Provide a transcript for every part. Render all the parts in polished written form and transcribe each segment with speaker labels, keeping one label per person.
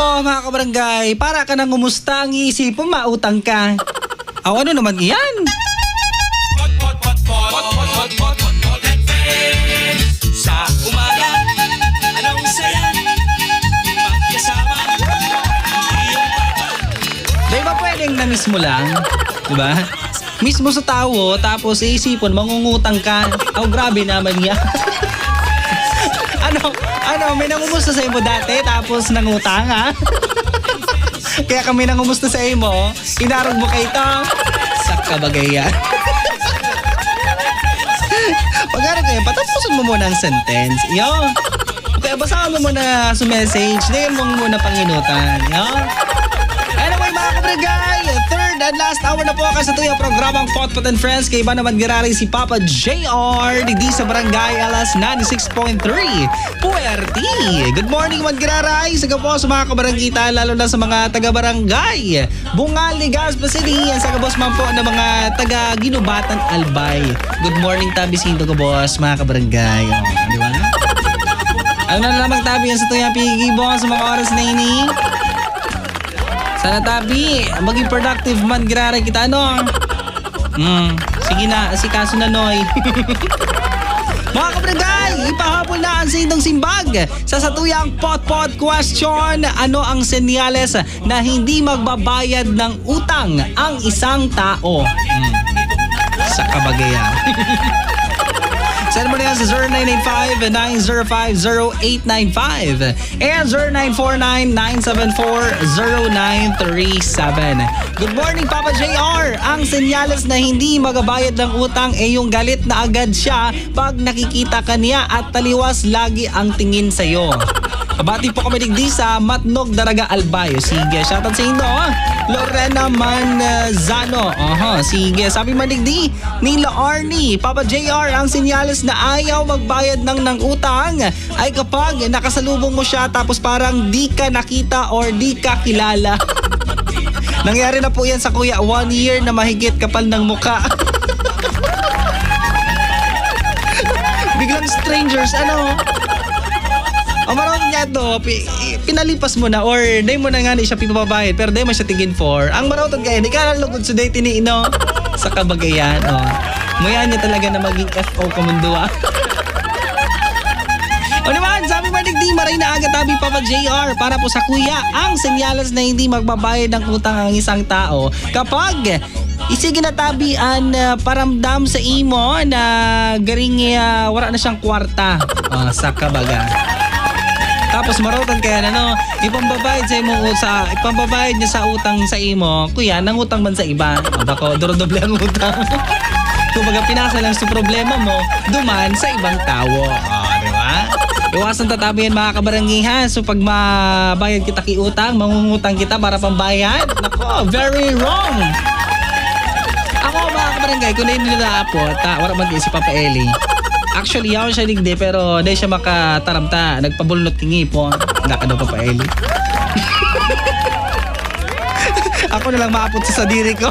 Speaker 1: Nako mga kabarangay, para ka nang ngumusta ang iisipin, mautang ka. Aw, ano naman yan?
Speaker 2: Sa umaga, anong saya? Magkasama,
Speaker 1: Di ba pwedeng na-miss mo lang? Diba? Miss mo sa tao, tapos iisipin, mangungutang ka. Aw, grabe naman yan. May nangumusta sa imo dati, tapos nangutang, ha? Kaya kami nangumusta sa imo, inarog mo kay ito. Sakka bagay yan. Pag-arog kayo, patapusin mo muna ang sentence. Yo. Kaya basahan mo muna sa message, diyan mo muna panginutan. Yo. Anyway mga kabrigay, third and last hour na po kasi ito yung programang Potpot and Friends. Kaya iba naman giraring si Papa JR di sa Barangay Alas 96.3 Puerti. Good morning man giraray sa po sa mga kabarangita, lalo na sa mga taga-barangay Bungal, Legazpi City, ang sa kabos man po ng mga taga-Ginubatan, Albay. Good morning tabi sinto ka boss mga kabarangay. Di ba? Ano na lamang tabi yan sa tuyang pigi boss sa mga oras na ini. Sana tabi, maging productive man giraray kita ano. Sige na, si kaso na noy. Mga kabrangay, ipahabol na ang sindong simbag sa satuyang pot-pot question. Ano ang senyales na hindi magbabayad ng utang ang isang tao? Sa kabagayan. Send mo na yan sa 0995-905-0895 and 0949-974-0937. Good morning, Papa JR. Ang senyales na hindi magabayad ng utang ay yung galit na agad siya pag nakikita ka niya at taliwas lagi ang tingin sa'yo. Kabati po kami digdi sa Matnog, Daraga, Albay. Sige, shoutout sa inyo. Lorena Manzano. Sige. Sabi madigdi, Nila Arnie, Papa JR, ang senyales na ayaw magbayad ng utang ay kapag nakasalubong mo siya tapos parang di ka nakita or di ka kilala. Nangyari na po yan sa kuya, 1 year na mahigit kapal ng muka. Biglang strangers, ano? O marunong niya to, pinalipas mo na or day mo na nga siya pipabayad pero day mo siya tigin for. Ang marunong kaya, di ka nalugod sa date ni Ino sa kabagayan. Muyan niya talaga na maging FO kamundua. O naman, sabi madigdi, maray na agad tabi Papa JR para po sa kuya. Ang senyales na hindi magbabayad ng utang ang isang tao kapag isige na tabian paramdam sa imo na garing wala na siyang kwarta sa kabaga. Tapos marotan kaya na ipambabayad niya sa utang sa imo. Kuya, nangutang man sa iba. Bako, duro-doble ang utang. Kung baga pinasa lang sa problema mo, duman sa ibang tao. Di ba? Iwasan tatabi yan mga kabarangay. So pag mabayad kita kiutang, mangungutang kita para pambayad. Nako, very wrong. Ako mga kabarangay, kung na yun nilapot, wala man din si Papa Eli. Actually, ako siya ligde pero dahil siya makataramta, nagpabulnot kingi po. Naka daw Papa Eli. Ako na lang maapot sa sadiri ko.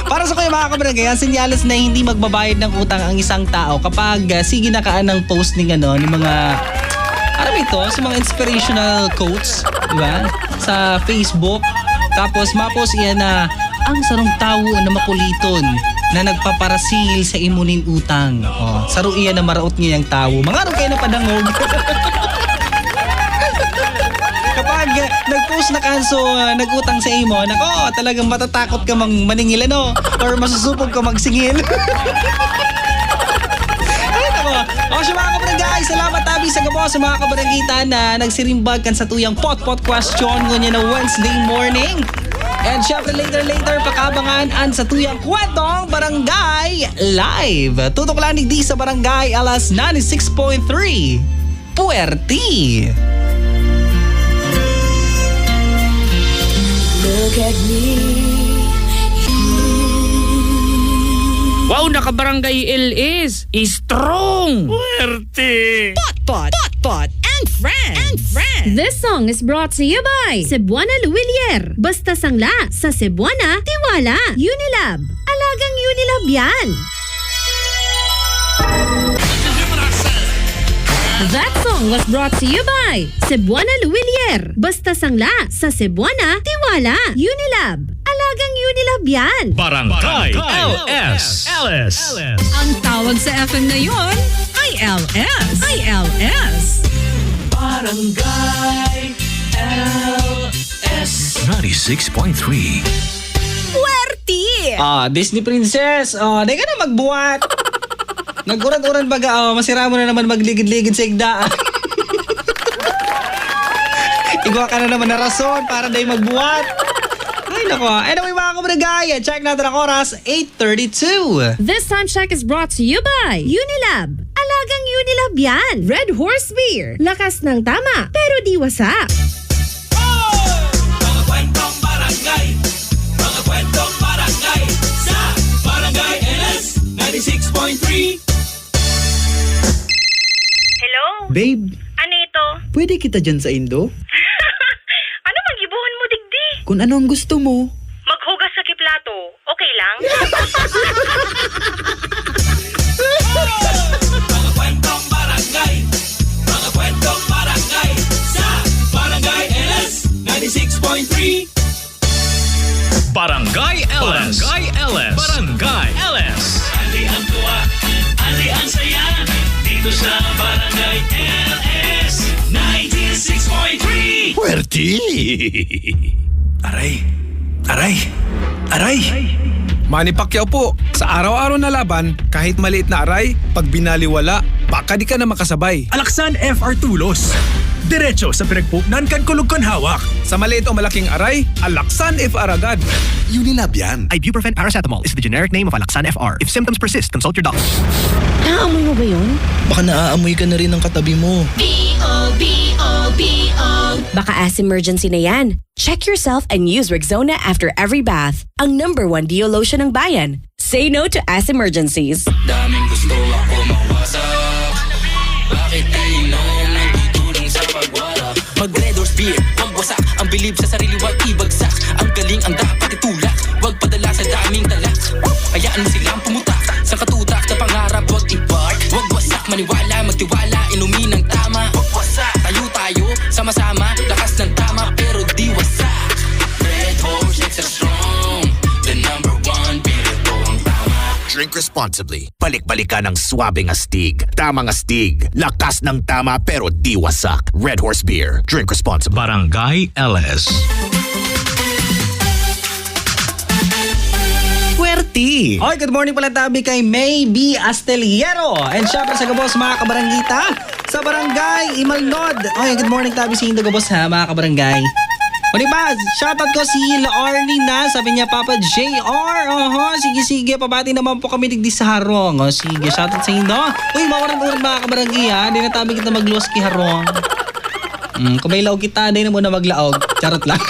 Speaker 1: Para sa kayo mga kabarangay, ang senyales na hindi magbabayad ng utang ang isang tao kapag sige nakaan ng post ng mga sa mga inspirational quotes, di ba? Sa Facebook. Tapos mapost iyan na ang sarong tao na makuliton na nagpaparasil sa imunin utang. Saro iyan na maraot niya yung tao. Mga ano kayo na padangog. Kapag nag-post na kanso nag-utang sa imo, nako, talagang matatakot ka maningil or masusupog ka magsingil. Ay, nako. O siya mga kabarangay, salamat tabi sa gabo sa mga kabarangita na nagsirimbag kan sa tuyang pot-pot question ngunyan na Wednesday morning. And syempre later, pakabangan ang sa tuyang kwentong Barangay Live. Tutok lang di sa Barangay Alas 96.3 Puerti.
Speaker 3: Look at me.
Speaker 4: Wow, nakabarangay is strong.
Speaker 2: Puerti.
Speaker 3: Pot, and friends.
Speaker 5: This song is brought to you by Cebuana Luwilier. Basta sangla, sa Cebuana, tiwala. Unilab. Alagang Unilab yan. That song was brought to you by Cebuana Luwilier. Basta sangla sa Cebuana, tiwala. Unilab. Alagang Unilab yan.
Speaker 2: Barangay LS.
Speaker 3: Ang tawag sa FM na yon ay LS.
Speaker 2: Barangay LS 96.3.
Speaker 3: Puwerti!
Speaker 1: Disney Princess, di ka na magbuhat. Nagurad-urad baga, masira mo na naman magligid-ligid sa igdaan. Igwa ka na naman na rason para dahil magbuhat. Ay nako. Anyway mga kabarangay, check natin ang oras, 8:32.
Speaker 5: This time check is brought to you by Unilab. Alagang Unilab yan. Red Horse Beer. Lakas ng tama, pero di wasak.
Speaker 2: Mga kwentong barangay, mga kwentong barangay sa Barangay LS 96.3.
Speaker 6: Hello?
Speaker 7: Babe,
Speaker 6: Ano ito?
Speaker 7: pwede kita dyan sa Indo?
Speaker 6: Ano magibuhon mo digdi?
Speaker 7: Kung ano ang gusto mo.
Speaker 6: Maghugas sa kiplato. Okay lang?
Speaker 2: Mga kwentong barangay, mga kwentong barangay sa Barangay LS 96.3. Barangay LS. Barangay LS. Barangay LS. Ali ang tuwa, ali ang saya. Dito sa Barangay LS 96.3.
Speaker 8: Puwerti! Aray! Aray! Aray!
Speaker 9: Manny Pacquiao po, sa araw-araw na laban, kahit maliit na aray, pag binaliwala, baka di ka na makasabay.
Speaker 8: Alaksan FR Tulos. Diretso sa pinagpupnan kan kulog kon hawak.
Speaker 9: Sa maliit o malaking aray, Alaksan FR agad.
Speaker 8: Unilab yan.
Speaker 10: Ibuprofen paracetamol is the generic name of Alaksan FR. If symptoms persist, consult your doctor.
Speaker 5: Naamoy mo ba yun?
Speaker 7: Baka naaamoy ka na rin ng katabi mo.
Speaker 3: Baka as emergency na yan. Check yourself and use Rexona after every bath. Ang #1 Dio lotion ng bayan. Say no to as emergencies.
Speaker 2: Daming gusto ako mawasak. Bakit inom ng tutulong sa pagwala?
Speaker 11: Mag-Red Horse Beer, wag wasak. Ang bilib sa sarili, wag ibagsak. Ang galing ang dapat itulak. Wag padala sa daming talak. Hayaan mo silang pumutak. Sa katutak na pangarap, wag i-park. Wag wasak, maniwala, magtiwala. Inumin ng tama. Wag wasak, tayo-tayo, sama-sama. Lakas ng tama, pero di wasak. Red Horse, extra strong. The #1 beer, ito ang tama.
Speaker 8: Drink responsibly. Balik-balikan ng swabing astig. Tamang astig. Lakas ng tama pero di wasak. Red Horse Beer. Drink responsibly.
Speaker 2: Barangay LS.
Speaker 8: Puwerti!
Speaker 1: Okay, good morning pala tabi kay May B. Asteliero. And syempre sa gabos mga kabaranggita sa Barangay Imalnod. Okay, good morning tabi sa Indo gabos ha mga kabarangay. O diba, shoutout ko si Laorly na, sabi niya Papa JR. Sige, pabati naman po kami digdi sa Harong. O sige, shoutout sa Indo. Uy, mawaran-uran mga kabarangay ha, di na tabi kita maglos ki Harong. Kung may laog kita, di na muna maglaog. Charot lang.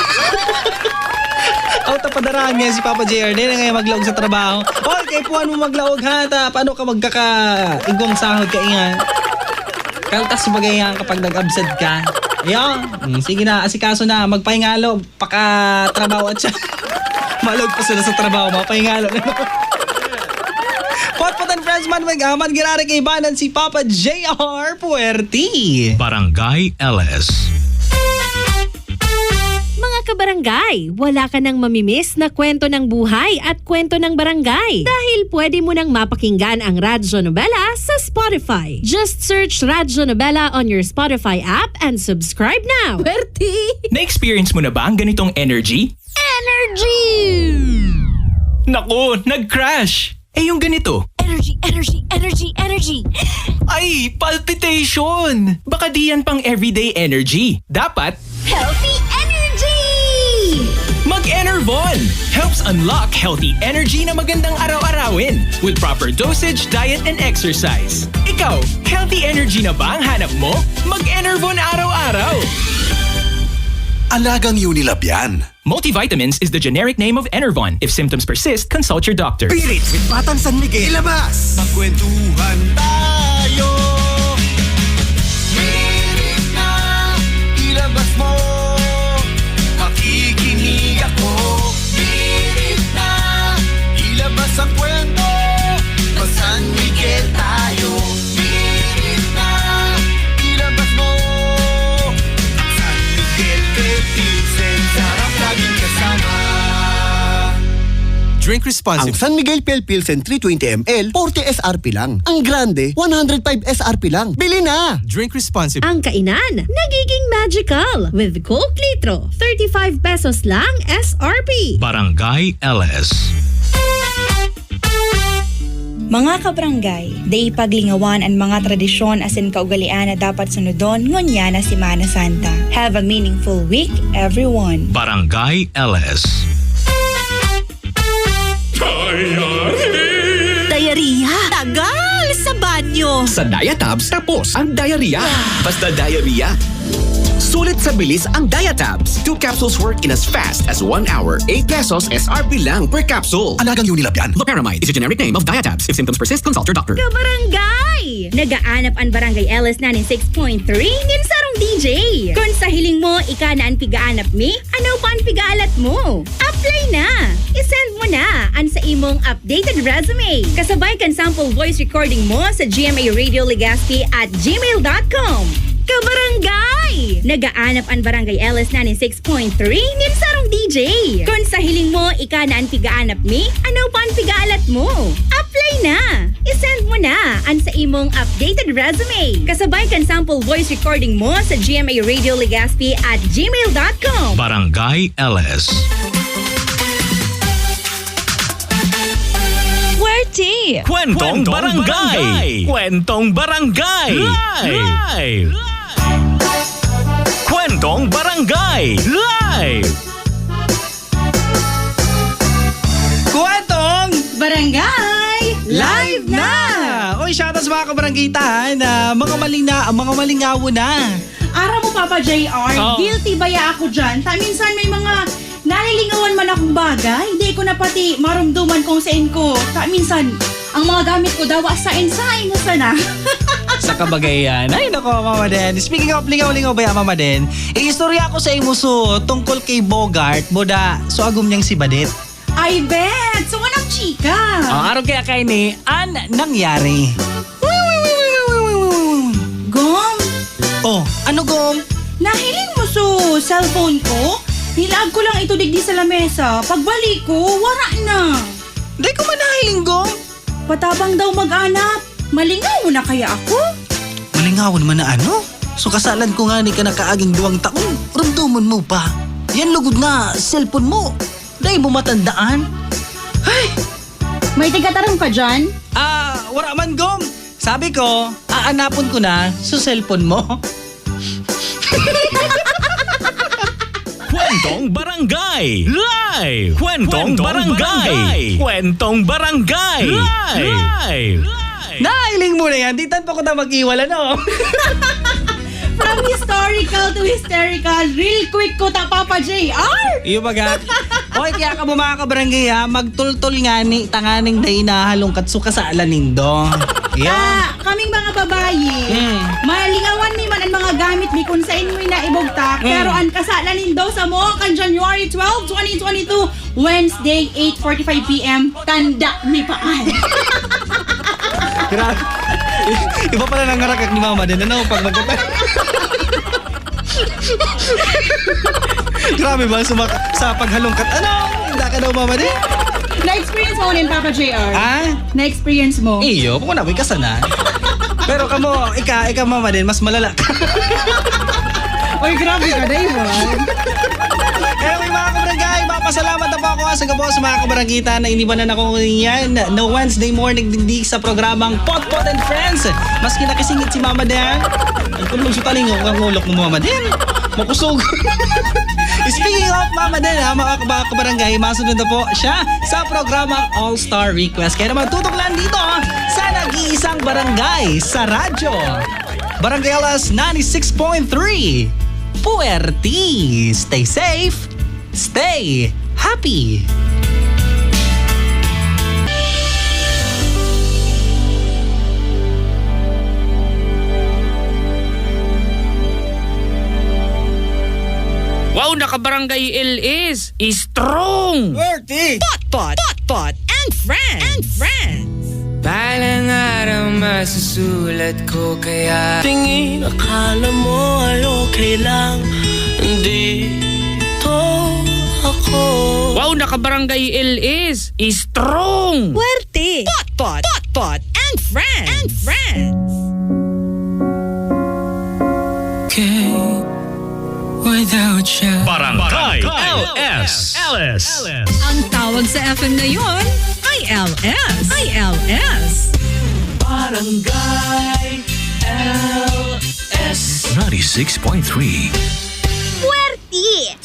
Speaker 1: Out na padaraan niya si Papa JR. Di na ngayon maglaog sa trabaho. Oy, kay puwan mo maglaog ha. Paano ka magkaka-igwang sahod ka ingan? Kaltas bagay yan kapag nag-absent ka. Ayun. Sige na, asikaso na. Magpahingalo. Paka-trabaho at siya. Malog pa sila sa trabaho. Mapahingalo na. Potpotan friends man, magaman girari kay banan si Papa JR Puwerti.
Speaker 2: Barangay LS.
Speaker 5: Mga kabarangay, wala ka nang mamimiss na kwento ng buhay at kwento ng barangay dahil pwede mo nang mapakinggan ang Radyo Nobela sa Spotify. Just search Radyo Nobela on your Spotify app and subscribe now. Puwerti!
Speaker 11: Na-experience mo na ba ang ganitong energy?
Speaker 5: Energy!
Speaker 11: Naku, nag-crash! Eh yung ganito.
Speaker 3: Energy.
Speaker 11: Ay, palpitation! Baka di yan pang everyday energy. Dapat,
Speaker 3: Healthy energy!
Speaker 11: Mag-Enervon! Helps unlock healthy energy na magandang araw-arawin with proper dosage, diet, and exercise. Ikaw, healthy energy na ba ang hanap mo? Mag-Enervon araw-araw!
Speaker 8: Alagang Unilab yan.
Speaker 11: Multivitamins is the generic name of Enervon. If symptoms persist, consult your doctor.
Speaker 8: Spirits with Batang San Miguel. Ilabas! Magkwentuhan tayo! Spirit na ilabas mo. Makikinig ako. Spirit na ilabas ang kwento. San Miguel tayo. Spirit na
Speaker 9: Drink
Speaker 12: Ang
Speaker 9: responsibly.
Speaker 12: San Miguel Pale Pilsen 320 ml, 40 SRP lang. Ang Grande, 105 SRP lang. Bili na!
Speaker 9: Drink responsibly.
Speaker 5: Ang kainan, nagiging magical with Coke Litro. 35 pesos lang SRP.
Speaker 2: Barangay LS.
Speaker 6: Mga kabarangay, day paglingawan ang mga tradisyon asin kaugalian na dapat sunodon ngonya na Semana Santa. Have a meaningful week, everyone.
Speaker 2: Barangay LS.
Speaker 3: Diarrhea! Tagal sa banyo!
Speaker 8: Sa Diatabs, tapos ang diarrhea. Basta diarrhea. Sulit sa bilis ang Diatabs. 2 capsules work in as fast as 1 hour. 8 pesos SRP lang per capsule.
Speaker 10: Alagang Unilab yan.
Speaker 8: Loperamide is a generic name of Diatabs. If symptoms persist, consult your doctor.
Speaker 6: Kabarangay! Nagaanap ang Barangay LS 96.3 nin sarong DJ. Kung sa hiling mo, ika na ang pigaanap mi, ano pa ang pigaalat mo? Apply na! I-send mo na ang sa imong updated resume. Kasabay kan sample voice recording mo sa gmaradiolegazpi@gmail.com. Kabarangay! Nagaanap ang Barangay LS 96.3 nin sarong DJ. Kung sa hiling mo, ika na ang pigaanap mi, ano pa ang pigaalat mo? Apply na! I-send mo na ang sa imong updated resume. Kasabay kan sample voice recording mo sa gmaradiolegazpi@gmail.com.
Speaker 2: Barangay LS.
Speaker 3: Puerti!
Speaker 2: Kwentong Barangay! Kwentong Barangay! Live! Kwentong Barangay! Live!
Speaker 1: Kwentong
Speaker 6: Barangay!
Speaker 1: live na! Uy, shoutouts mga kabaranggitahan na mga malingawo na.
Speaker 6: Araw mo, Papa JR,
Speaker 1: Oh.
Speaker 6: guilty ba ya ako dyan? Minsan may mga nalilingawan man akong bagay. Hindi ko na pati marumduman kung saan ko. Minsan, ang mga gamit ko daw sa insay na sana.
Speaker 1: Sa kabagayan. Ay, nako, Mama Den. Speaking of lingaw-lingaw ba yan, Mama Den? Istorya ko sa imuso tungkol kay Bogart, boda, so agum niyang si Badet.
Speaker 6: I bet! So, anong chika?
Speaker 1: Araw kaya kay ni, an nangyari?
Speaker 6: Gom,
Speaker 1: Oh, ano gom?
Speaker 6: nahiling mo so cellphone ko? Nilag ko lang ito digdi sa lamesa. Pagbalik ko, wala na.
Speaker 1: Di ko man nahiling gom.
Speaker 6: Patabang daw mag-anap. Malingaw na kaya ako?
Speaker 1: Malingaw naman na ano? So kasalan ko nga ni ka nakaaging 2 taon. Ramdaman mo pa. Yan lugod nga, cellphone mo. Dahil mo matandaan. Ay!
Speaker 6: May tigatarong ka dyan?
Speaker 1: Wala man gom. Sabi ko, aanapon ko na sa cellphone mo.
Speaker 2: Kwentong Barangay! Live! Kwentong Barangay! Kwentong Barangay! Live!
Speaker 1: Nahiling mo na yan. Di tan pa ko na mag-iwala, no?
Speaker 6: From historical to hysterical, real quick ko ta, Papa JR!
Speaker 1: Iyo baga. Hoy, kaya ka mo mga kabarangay ha, magtultol nga ni tanganing day na halongkat suka sa alanindo. Yeah.
Speaker 6: Kaming mga babayi, malingawan ni man ang mga gamit mi kung saan mo'y naibugtak, pero ang kasalanin daw sa mo kan January 12, 2022, Wednesday, 8:45 p.m., tanda mi paan.
Speaker 1: Grabe. Iba pala nangarakak ni Mama din. Ano pag Grabe ba sa paghalongkat? Ano? Hindi ka daw, Mama din?
Speaker 6: Na-experience mo rin, Papa JR? Na-experience mo?
Speaker 1: Iyo, kung namin ka sana. Pero kamo, ika Mama din, mas malala.
Speaker 6: Oy, grabe ka, Daywan.
Speaker 1: Anyway, mga kabarangay, mapasalamat na po ako sa gabo sa mga kabarangita na inibanan ako niyan na Wednesday morning dindig sa programang Potpot and Friends. Mas kinakisingit si Mama Den. Ay, kung magsutaling ako ang ulok mo, Mama Den. Makusog. Speaking of Mama Den, mga kabarangay, masunod na po siya sa programang All-Star Request. Kaya naman tutok lang dito sa nag-iisang barangay sa radyo. Barangay LS 96.3. Puerti. Stay safe. Stay happy.
Speaker 4: Wow, nakabarangay LS. Strong!
Speaker 1: Puerti.
Speaker 3: Pot and friends.
Speaker 11: Balang araw masusulat ko kaya
Speaker 13: tingin akala mo ay okay lang. Nandito ako.
Speaker 4: Wow, Wow, nakabarangay LS. Strong!
Speaker 3: Puwerte! Pot, and friends!
Speaker 11: Okay, without you.
Speaker 2: Barangay LS.
Speaker 5: Ang tawag sa FM na yon ay ILS.
Speaker 2: Barangay LS 96.3.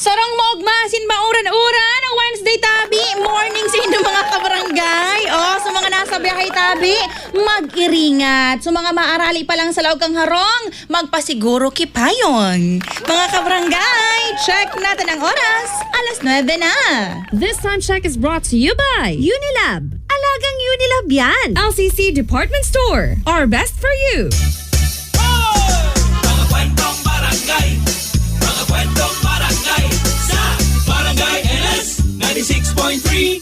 Speaker 6: Sarang maugmasin mauran-uran ang Wednesday tabi. Morning sa inyo mga kabarangay. Sa mga nasa biyahe tabi, mag-iringat. Sa mga maarali pa lang sa laog kang harong, magpasiguro kipayon. Mga kabarangay, check natin ang oras. 9:00 na.
Speaker 5: This time check is brought to you by Unilab. Alagang Unilab yan. LCC Department Store. Our best for you.
Speaker 2: Mga kwentong barangay. Mga kwentong barangay. Sa Barangay LS 96.3.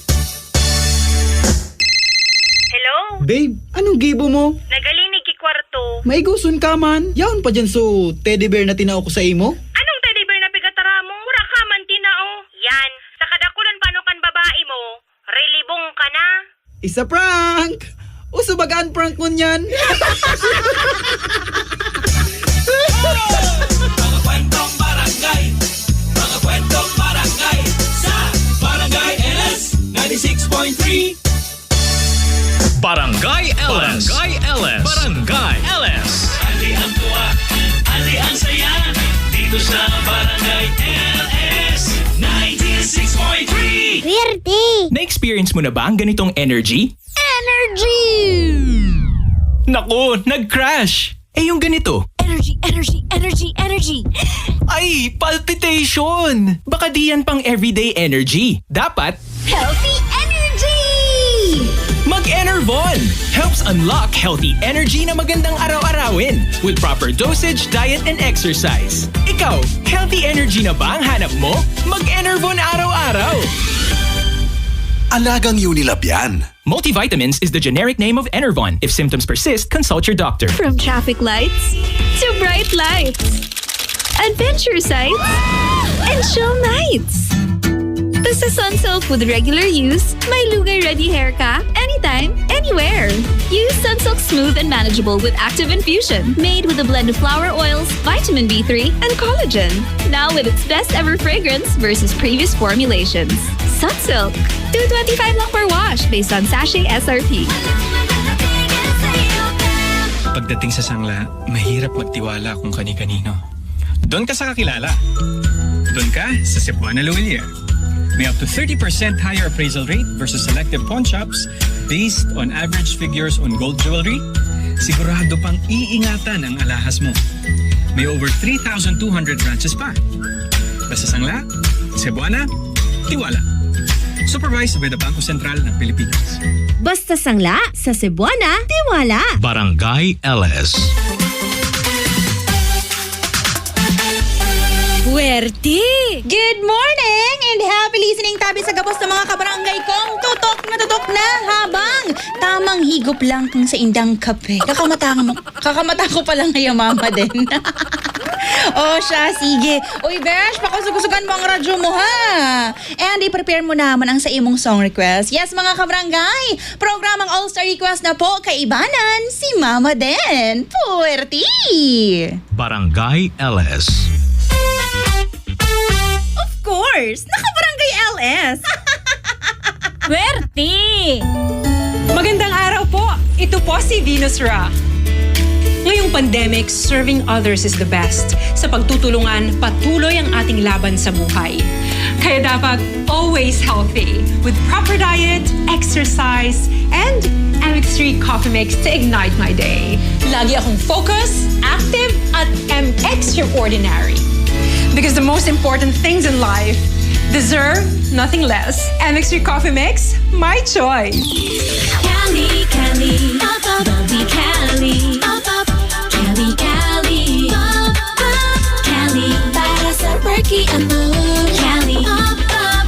Speaker 6: Hello?
Speaker 7: Babe, anong gibo mo?
Speaker 6: Nagalinig ki kwarto.
Speaker 7: Maiguson ka man. Yaon pa dyan so teddy bear na tinao ko sa imo?
Speaker 6: Anong teddy bear na pigatara mo? Mura ka man tinao. Yan, sa kadakulan pano kan babae mo, relibong ka na.
Speaker 7: Isa prank! Uso bagaan prank mo niyan.
Speaker 2: Mga kwentong barangay. Mga kwentong barangay. Sa Barangay LS 96.3. Barangay LS. Barangay LS. Ali ang tuwa, ali ang saya. Dito sa Barangay LS 96.3.
Speaker 11: Na-experience mo na ba ang ganitong energy? Naku, nag-crash! Yung ganito.
Speaker 3: Energy.
Speaker 11: Ay, palpitation! Baka di yan pang everyday energy. Dapat,
Speaker 3: Healthy energy!
Speaker 11: Mag-Enervon! Helps unlock healthy energy na magandang araw-arawin with proper dosage, diet, and exercise. Ikaw, healthy energy na ba ang hanap mo? Mag-Enervon araw-araw!
Speaker 8: Alagang Unilab yan.
Speaker 11: Multivitamins is the generic name of Enervon. If symptoms persist, consult your doctor.
Speaker 5: From traffic lights to bright lights, adventure sites, and chill nights. Basta Sunsilk with regular use, may lugay-ready hair ka anytime, anywhere. Use Sunsilk Smooth and Manageable with Active Infusion, made with a blend of flower oils, vitamin B3, and collagen. Now with its best ever fragrance versus previous formulations. Sunsilk, $2.25 lang per wash based on sachet SRP.
Speaker 9: Pagdating sa sangla, mahirap magtiwala kung kani-kanino. Doon ka sa kakilala. Doon ka sa Cebuana Luwilier. May up to 30% higher appraisal rate versus selective pawn shops based on average figures on gold jewelry. Sigurado pang iingatan ang alahas mo. May over 3,200 branches pa. Basta sangla, Cebuana, tiwala. Supervised by the Bangko Sentral ng Pilipinas.
Speaker 5: Basta sangla, sa Cebuana, tiwala.
Speaker 2: Barangay LS.
Speaker 3: Puwerte!
Speaker 6: Good morning and happy listening tabi sa gabos ng mga kabarangay kong tutok na habang tamang higop lang kung sa indang kape. Kakamata ko pala ngayon mama din. Siya, sige. Uy, Besh, pakasugusugan mo ang radyo mo, ha? And i-prepare mo naman ang sa imong song request. Yes, mga kabarangay, programang All-Star Request na po kaibanan si Mama Den. Puwerti!
Speaker 2: Barangay LS.
Speaker 6: Of course, naka-Barangay LS.
Speaker 3: Puwerte!
Speaker 14: Magandang araw po. Ito po si Venus Ra. Ngayong pandemic, serving others is the best. Sa pagtutulungan, patuloy ang ating laban sa buhay. Kaya dapat always healthy with proper diet, exercise, and MX3 coffee mix to ignite my day. Lagi akong focused, active, at extraordinary. Because the most important things in life deserve nothing less. MX3 coffee mix, my choice.
Speaker 3: Cali, up, up, bubbly Cali. Up, up, Cali, up, up, Cali. Para sa perky ang mood. Cali, up, up,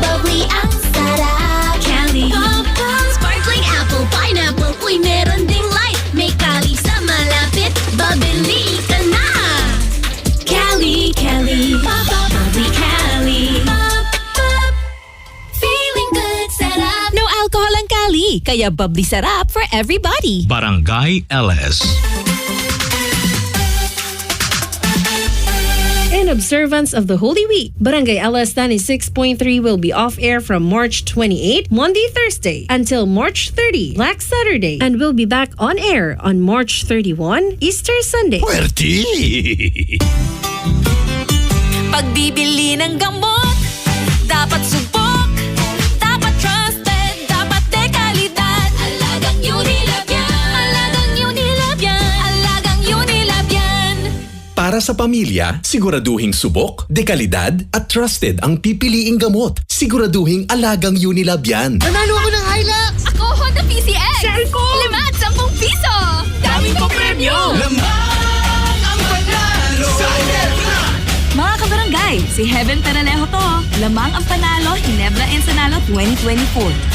Speaker 3: bubbly ang sarap. Cali, up, up, sparkling apple, pineapple, uy meron ding light. May Cali sa malapit, babili ka na. Cali, up, up, bubbly Cali. Up, up, bubbly. Kaya bubbly sarap for everybody.
Speaker 2: Barangay LS.
Speaker 5: In observance of the Holy Week, Barangay LS 96.3 will be off-air from March 28, Monday, Thursday, until March 30, Black Saturday, and will be back on air on March 31, Easter Sunday.
Speaker 3: Pagbibili ng gamot, dapat subok, dapat trusted, dapat dekalidad. Alagang Unilab yan. Alagang Unilab yan. Alagang Unilab yan.
Speaker 8: Para sa pamilya, siguraduhing subok, dekalidad at trusted ang pipiliing gamot. Siguraduhing alagang Unilab yan.
Speaker 3: Nanalo ako ng Hilux! Ako, Honda PCX! Cellphone! 5 at 10 piso! Daming po premyo!
Speaker 2: Lamang ang panalo sa
Speaker 3: Mga kabarangay, si Heaven Peralejo to. Lamang ang panalo, Ginebra Ensenado 2024.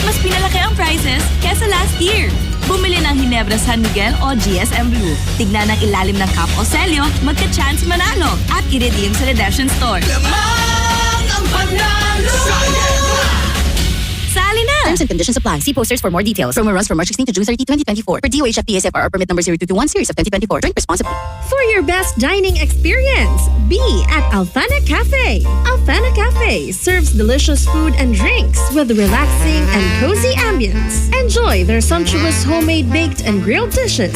Speaker 3: Mas pinalaki ang prizes kesa last year. Bumili ng Ginebra San Miguel o GSM Blue. Tignan ang ilalim ng cup o selyo, magka-chance manalo at i-redeem sa redemption store.
Speaker 2: Lamang ang panalo sa
Speaker 3: Sali na!
Speaker 15: Terms and conditions apply. See posters for more details. Promo runs from March 16 to June 30, 2024. Per DOH FPSFR permit number 0221 series of 2024. Drink responsibly.
Speaker 5: For your best dining experience, be at Alfana Cafe. Alfana Cafe serves delicious food and drinks with relaxing and cozy ambience. Enjoy their sumptuous homemade baked and grilled dishes,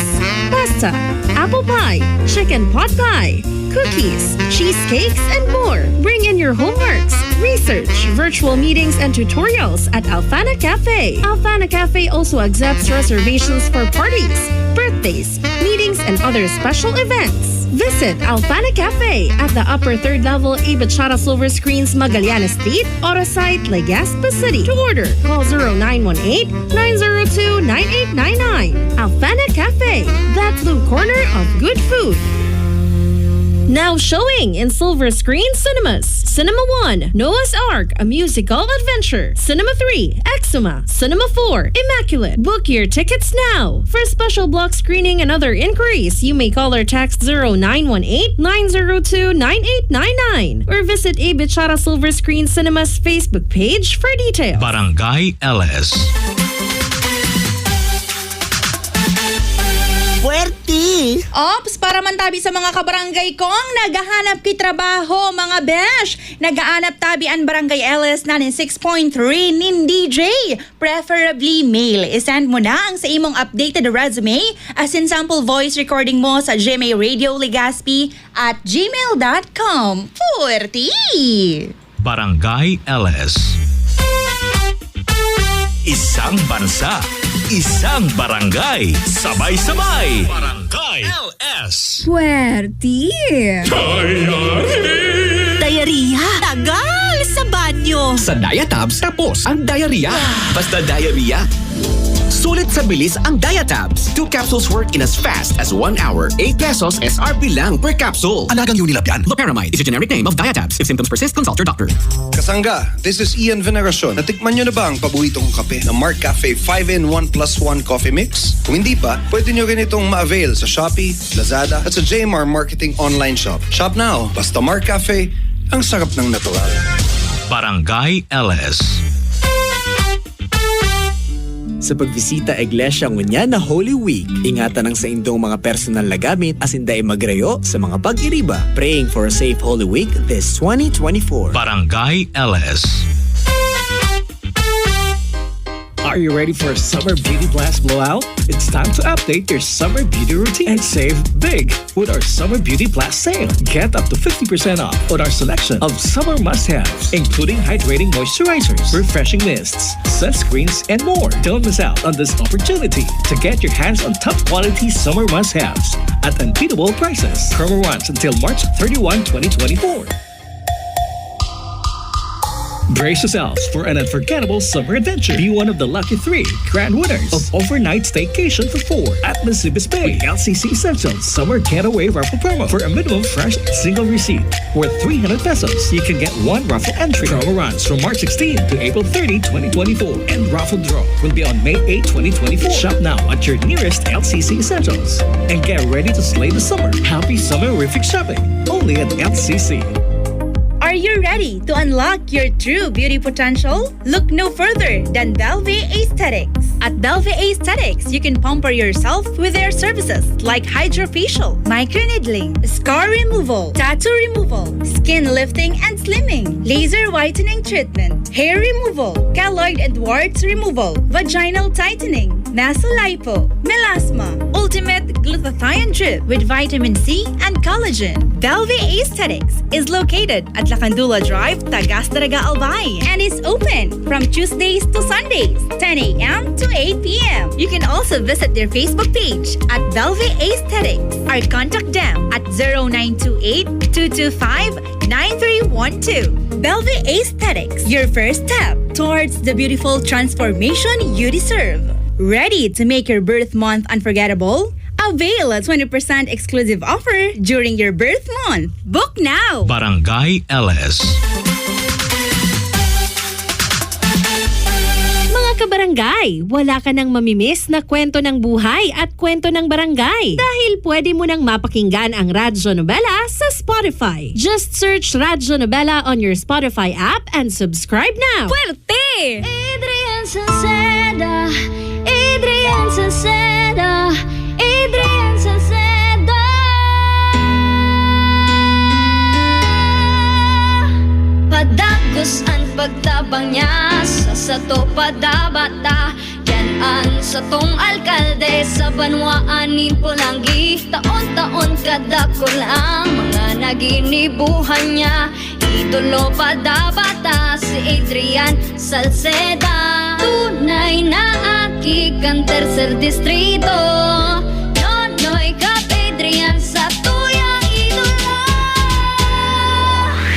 Speaker 5: pasta, apple pie, chicken pot pie, cookies, cheesecakes, and more. Bring in your homeworks, research, virtual meetings, and tutorials at Alfana Cafe. Alfana Cafe also accepts reservations for parties, birthdays, meetings, and other special events. Visit Alfana Cafe at the upper third level A. Bachata Silver Screens, Magallanes Street, Orosite, Legazpi City. To order, call 0918-902-9899. Alfana Cafe, that blue corner of good food. Now showing in Silver Screen Cinemas. Cinema 1, Noah's Ark, a musical adventure. Cinema 3, Exuma. Cinema 4, Immaculate. Book your tickets now. For special block screening and other inquiries, you may call or text 0918-902-9899 or visit A. Bachata Silver Screen Cinemas Facebook page for details.
Speaker 2: Barangay LS.
Speaker 6: Puwerti! Ops, para mantabi sa mga kabarangay kong naghahanap ki trabaho, mga besh. Nagaanap tabi ang Barangay LS 96.3 nin DJ. Preferably male. Isend mo na ang sa imong updated resume as in sample voice recording mo sa GMA Radio Legazpi at gmail.com. Puwerti!
Speaker 2: Barangay LS. Isang bansa, isang barangay, sabay-sabay. Barangay LS.
Speaker 6: Puwerti!
Speaker 3: Diarrhea! Tagal sa banyo!
Speaker 8: Sa Diatabs, tapos ang diarrhea. Basta diarrhea. Sulit sa bilis ang Diatabs. 2 capsules work in as fast as 1 hour. 8 pesos SRP lang per capsule. Alagang Unilab yan. Loperamide is a generic name of Diatabs. If symptoms persist, consult your doctor.
Speaker 16: Kasangga, this is Ian Veneracion. Natikman nyo na ba ang paboritong kape ng Mark Cafe 5-in-1 + 1 coffee mix? Kung hindi pa, pwede nyo rin itong ma-avail sa Shopee, Lazada at sa JMR Marketing online shop. Shop now. Basta Mark Cafe, ang sarap ng natural.
Speaker 2: Barangay LS.
Speaker 17: Sa pagbisita Iglesia ngunya na Holy Week, ingatan ang sa indong mga personal na gamit asinda ay magreyo sa mga pag-iriba. Praying for a safe Holy Week this 2024.
Speaker 2: Barangay LS.
Speaker 18: Are you ready for a summer beauty blast blowout? It's time to update your summer beauty routine and save big with our summer beauty blast sale. Get up to 50% off on our selection of summer must-haves, including hydrating moisturizers, refreshing mists, sunscreens, and more. Don't miss out on this opportunity to get your hands on top quality summer must-haves at unbeatable prices. Promo runs until March 31, 2024. Brace yourselves for an unforgettable summer adventure. Be one of the lucky 3 grand winners of overnight staycation for 4 at Masibis Bay. With LCC Essentials Summer Getaway Raffle Promo. For a minimum fresh single receipt worth 300 pesos, you can get 1 raffle entry. Promo runs from March 16 to April 30, 2024. And raffle draw will be on May 8, 2024. Shop now at your nearest LCC Essentials. And get ready to slay the summer. Happy summer-rific shopping. Only at LCC.
Speaker 6: Are you ready to unlock your true beauty potential? Look no further than Belve Aesthetics. At Belve Aesthetics, you can pamper yourself with their services like hydrofacial, microneedling, scar removal, tattoo removal, skin lifting and slimming, laser whitening treatment, hair removal, keloid and warts removal, vaginal tightening, nasolipo, melasma, ultimate glutathione drip with vitamin C and collagen. Belve Aesthetics is located at Lacandula Drive, Tagas-Daraga, Albay, and is open from Tuesdays to Sundays, 10 a.m. to 8 p.m. You can also visit their Facebook page at Belve Aesthetics or contact them at 0928-225-9312. Belve Aesthetics, your first step towards the beautiful transformation you deserve. Ready to make your birth month unforgettable? Avail a 20% exclusive offer during your birth month. Book now!
Speaker 2: Barangay LS.
Speaker 5: Mga kabarangay, wala ka nang mamimiss na kwento ng buhay at kwento ng barangay dahil pwede mo nang mapakinggan ang Radyo Nobela sa Spotify. Just search Radyo Nobela on your Spotify app and subscribe now.
Speaker 6: Puerte!
Speaker 3: Adrian Salceda, Adrian Salceda, Adrian Salceda. Padagos ang pagtabang niya sa sato padabata. Yan sa tong alkalde sa banwaanin Pulangi. Taon-taon kadako lang mga naginibuhan niya. Idolo padabata si Adrian Salceda. Tunay na aki kang tercer distrito. Nonoy Kap Adrian sa tuyang idolo.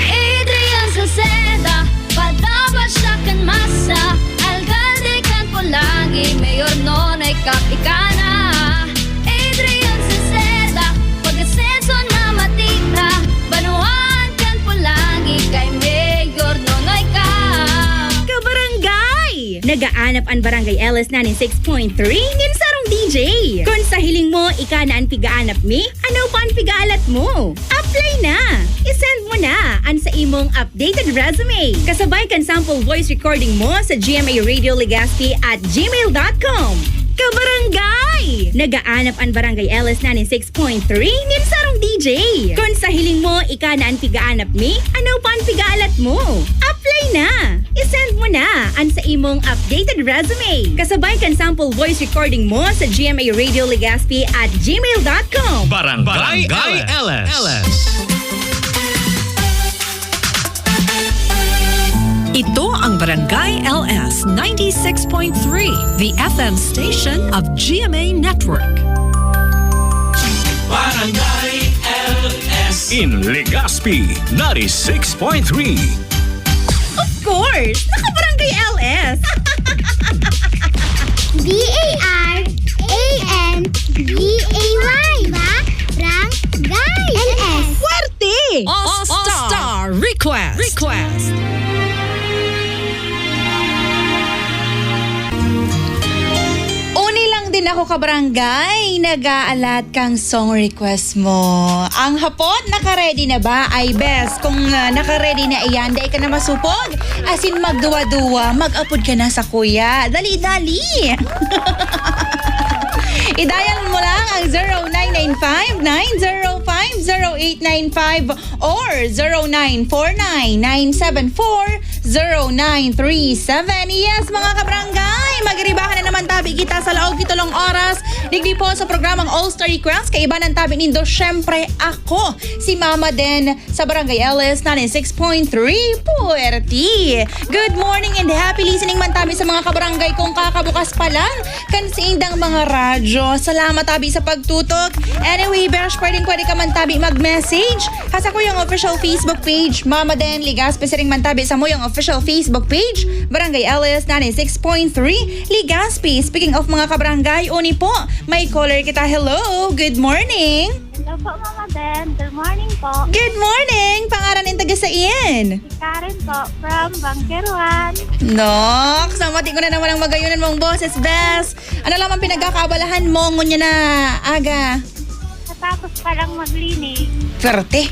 Speaker 3: Adrian Salceda, padabat siya kan masa. Alcalde kan Pulangi, Mayor Nonoy Kap ikana. Adrian Salceda, pag-asenso na matita. Banuan kan Pulangi, kay Mayor Nonoy Kap.
Speaker 6: Kabarangay! Nagaanap ang Barangay LS 96.3 nin sarong DJ. Kung sa hiling mo, ika na ang pigaanap mi, ano pa ang pigaalat mo? Apply na! I-send mo na ang sa imong updated resume. Kasabay kan sample voice recording mo sa GMA Radio Legazpi at gmail.com. Kabarangay! Nagaanap ang Barangay LS 96.3 nin sarong DJ. Kung sa hiling mo, ika na ang pigaanap mi, ano pa ang pigaalat mo? Apply na! I-send mo na ang sa imong updated resume. Kasabay kan sample voice recording mo sa GMA Radio Legazpi at gmail.com.
Speaker 2: Barangay LS.
Speaker 19: Ito ang Barangay LS 96.3, the FM station of GMA Network.
Speaker 2: Barangay LS in Legazpi 96.3.
Speaker 6: Of course! Naka-Barangay LS!
Speaker 3: B-A-R-A-N-G-A-Y, ba? Barangay LS.
Speaker 6: Fuerte!
Speaker 19: All-Star Request.
Speaker 6: Din ako kabarangay, nag-aalat kang song request mo. Ang hapon, naka-ready na ba? Ay best, kung naka-ready na iyan, dahil ka na masupog. As in magduwa-duwa, mag-upod ka na sa kuya. Dali-dali! I-dial mo lang ang 0995-905-0895 or 0949-974-0937. Yes, mga kabarangay, magribahan na naman tabi kita sa laog kitulong oras. Digdi po sa programang All-Star Request, kay iba ng tabi nindo, syempre ako, si Mama Den sa Barangay LS 96.3 Puerti. Good morning and happy listening man tabi sa mga kabarangay kung kakabukas pa lang kan sa indang mga radyo. Salamat tabi sa pagtutok. Anyway, Besh, pwede ka man tabi mag-message. Hasa ko yung official Facebook page, Mama Den Legazpi, siring man tabi sa mo yung official Facebook page, Barangay LS 96.3 Legazpi. Speaking of mga kabarangay, uni po, may caller kita. Hello, good morning.
Speaker 20: Hello po, Mama Den. Good morning po.
Speaker 6: Good morning. Pangaran ng taga saan?
Speaker 20: Si Karen po, from Bangkeruan.
Speaker 6: Nox, samati ko na naman ang magayunan mong boses, Bes. Ano lamang pinagkakaabalahan mo ngunya na aga?
Speaker 20: Ito kakatapos pa lang maglinis.
Speaker 21: Swerte.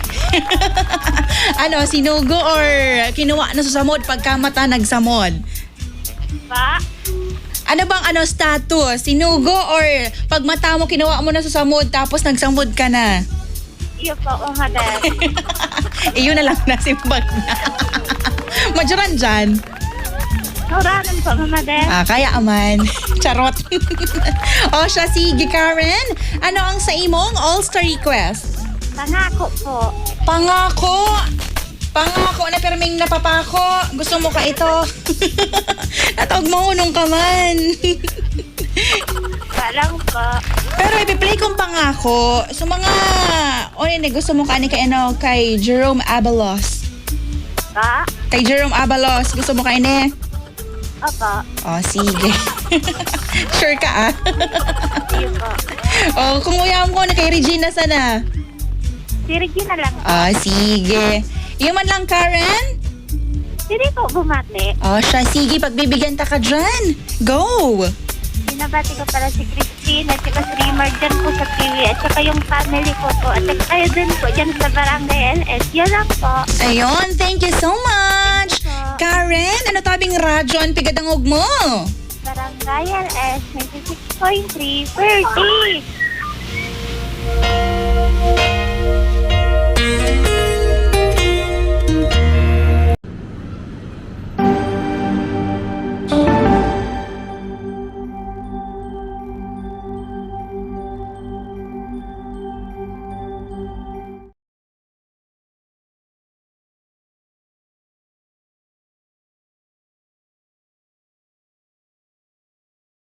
Speaker 21: Ano, sinugo or kinuha na sa samod pagka mata nagsamod?
Speaker 20: Ba?
Speaker 21: Ano bang status? Sinugo or pag mata mo kinuha mo na sa samod tapos nagsamod ka na?
Speaker 20: Iyo po, Maden.
Speaker 21: Iyon na lang nasimbag na. Majoran dyan.
Speaker 20: Nauranan po, Maden.
Speaker 21: Kaya aman. Charot. O siya, sige Karen. Ano ang sa imong all-star request?
Speaker 20: Pangako po.
Speaker 21: Pangako? Pangako na perming napapako. Gusto mo ka ito? Natawag mo nung ka man.
Speaker 20: Walang po.
Speaker 21: Pero ipi-play kong pangako. So mga, gusto mo ka ni kay Jerome Abalos.
Speaker 20: Ba?
Speaker 21: Kay Jerome Abalos. Gusto mo ka ini?
Speaker 20: Opo.
Speaker 21: Sige. Sure ka
Speaker 20: Iyo po.
Speaker 21: Kung uyam ko na kay Regina sana.
Speaker 20: Si Regina lang.
Speaker 21: Sige. Yung man lang, Karen?
Speaker 20: Hindi po bumati.
Speaker 21: Siya, sige. Pagbibigyan ta ka dyan. Go!
Speaker 20: Binabati ko pala si Christine at saka si Rimar dyan po sa TV at saka yung family ko po at saka kayo din po dyan sa Barangay LS. Yan lang po.
Speaker 21: Ayun, thank you so much. Karen, ano tabing radyo ang pigadangog mo?
Speaker 20: Barangay LS 96.3 Perdi.